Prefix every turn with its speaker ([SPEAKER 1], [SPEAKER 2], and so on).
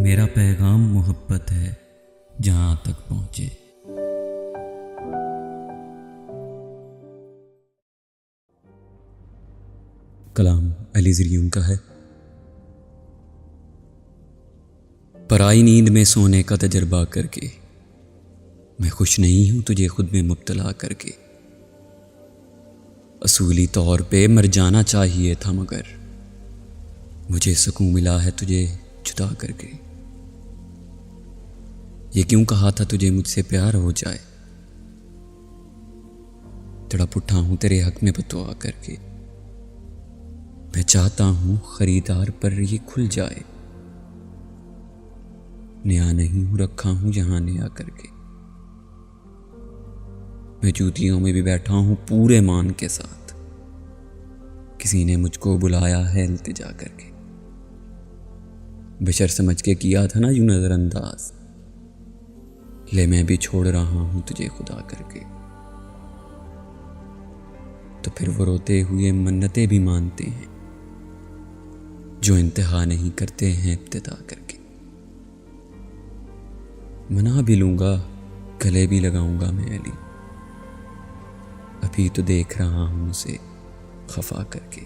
[SPEAKER 1] मेरा पैगाम मोहब्बत है जहां तक पहुंचे। कलाम अली ज़रियुम का है। पराई नींद में सोने का तजर्बा करके मैं खुश नहीं हूं तुझे खुद में मुब्तला करके। असूली तौर पे मर जाना चाहिए था मगर मुझे सुकून मिला है तुझे जुदा करके। ये क्यों कहा था तुझे मुझसे प्यार हो जाए, तड़प उठा हूं तेरे हक में बतवा करके। मैं चाहता हूं खरीदार पर ये खुल जाए, नया नहीं हूं रखा हूं जहां नया करके। मैं जूतियों में भी बैठा हूं पूरे मान के साथ, किसी ने मुझको बुलाया है इल्तिजा करके। बेशर समझ के किया था ना यूं नजरअंदाज, ले मैं भी छोड़ रहा हूं तुझे खुदा करके। तो फिर वो रोते हुए मन्नतें भी मानते हैं जो इंतहा नहीं करते हैं इब्तिदा करके। मना भी लूंगा गले भी लगाऊंगा मैं अली, अभी तो देख रहा हूं उसे खफा करके।